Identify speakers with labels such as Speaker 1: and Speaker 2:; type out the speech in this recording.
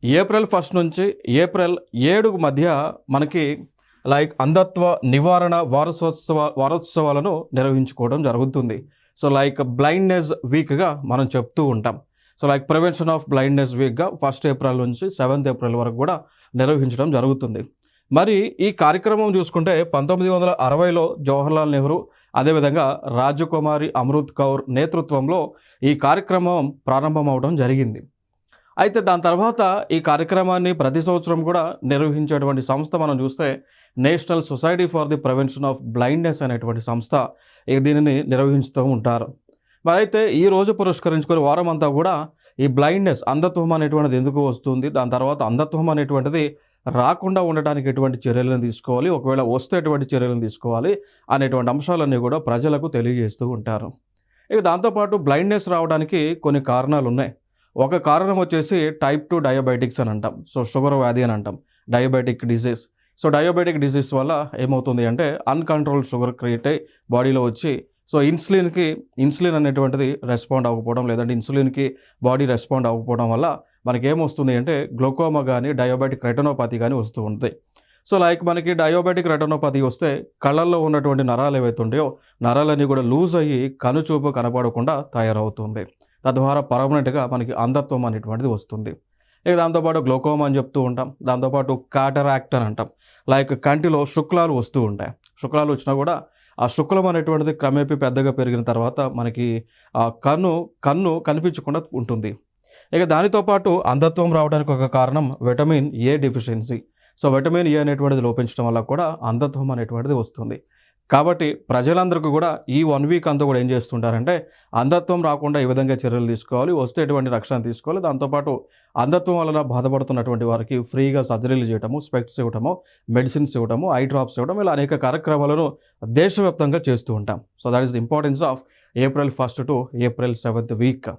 Speaker 1: April 1 నుంచి April 7 మధ్య మనకి అంధత్వ నివారణ వారోత్సవాలను నిర్వహించుకోవడం జరుగుతుంది. సో బ్లైండ్‌నెస్ వీక్‌గా మనం చెప్తూ ఉంటాం. సో ప్రివెన్షన్ ఆఫ్ బ్లైండ్‌నెస్ వీక్‌గా 1 ఏప్రిల్ నుంచి 7 ఏప్రిల్ వరకు కూడా నిర్వహించడం జరుగుతుంది. మరి ఈ కార్యక్రమం చూసుకుంటే 1960లో జవహర్లాల్ నెహ్రూ, అదేవిధంగా రాజకుమారి అమృత్ కౌర్ నేతృత్వంలో ఈ కార్యక్రమం ప్రారంభమవడం జరిగింది. అయితే దాని తర్వాత ఈ కార్యక్రమాన్ని ప్రతి సంవత్సరం కూడా నిర్వహించేటువంటి సంస్థ మనం చూస్తే national society for the prevention of blindness అనేటువంటి సంస్థ దీనిని నిర్వహిస్తూ ఉంటారు. మరి అయితే ఈ రోజు పురస్కరించుకొని వారం అంతా కూడా ఈ బ్లైండ్‌నెస్ అంధత్వం అనేటువంటిది ఎందుకు వస్తుంది, దాని తర్వాత అంధత్వం అనేటువంటిది రాకుండా ఉండడానికి ఎటువంటి చర్యలను తీసుకోవాలి, ఒకవేళ వస్తే ఎటువంటి చర్యలను తీసుకోవాలి అనేటువంటి అంశాలన్నీ కూడా ప్రజలకు తెలియజేస్తూ ఉంటారు. ఇక దాంతోపాటు బ్లైండ్‌నెస్ రావడానికి కొన్ని కారణాలు ఉన్నాయి. ఒక కారణం వచ్చేసి టైప్ 2 డయాబెటిక్స్ అని అంటాం. సో షుగర్ వ్యాధి అని అంటాం, diabetic disease. So diabetic disease వల్ల ఏమవుతుంది అంటే అన్‌కంట్రోల్డ్ షుగర్ క్రియేట్ అయ్యి బాడీలో వచ్చి సో ఇన్సులిన్ అనేటువంటిది రెస్పాండ్ అవ్వకపోవడం, లేదంటే ఇన్సులిన్‌కి బాడీ రెస్పాండ్ అవ్వకపోవడం వల్ల మనకేమొస్తుంది అంటే గ్లూకోమా కానీ, డయాబెటిక్ రెటినోపతి కానీ వస్తూ ఉంటాయి. సో మనకి డయాబెటిక్ రెటినోపతి వస్తే కళ్ళల్లో ఉన్నటువంటి నరాలు ఏవైతే ఉంటాయో నరాలన్నీ కూడా లూజ్ అయ్యి కనుచూపు కనపడకుండా తయారవుతుంది. తద్వారా పర్మనెంట్‌గా మనకి అంధత్వం అనేటువంటిది వస్తుంది. ఇక దాంతోపాటు గ్లూకోమా అని చెప్తూ ఉంటాం. దాంతోపాటు కాటరాక్ట్ అని అంటాం. కంటిలో శుక్లాలు వస్తూ ఉంటాయి. శుక్లాలు వచ్చినా కూడా ఆ శుక్లం అనేటువంటిది క్రమేపీ పెద్దగా పెరిగిన తర్వాత మనకి కన్ను కనిపించకుండా ఉంటుంది. ఇక దానితో పాటు అంధత్వం రావడానికి ఒక కారణం vitamin A deficiency. So vitamin A అనేటువంటిది లోపించడం వల్ల కూడా అంధత్వం అనేటువంటిది వస్తుంది. కాబట్టి ప్రజలందరికీ కూడా ఈ 1 వీక్ అంతా కూడా ఏం చేస్తుంటారంటే అంధత్వం రాకుండా ఈ విధంగా చర్యలు తీసుకోవాలి, వస్తే ఎటువంటి రక్షణ తీసుకోవాలి. దాంతోపాటు అంధత్వం వలన బాధపడుతున్నటువంటి వారికి ఫ్రీగా సర్జరీలు చేయటము, స్పెక్ట్స్ ఇవ్వటము, మెడిసిన్స్ ఇవ్వటము, ఐ డ్రాప్స్ ఇవ్వడం, ఇలా అనేక కార్యక్రమాలను దేశవ్యాప్తంగా చేస్తూ ఉంటాం. So that is the importance of April 1 to April 7th week.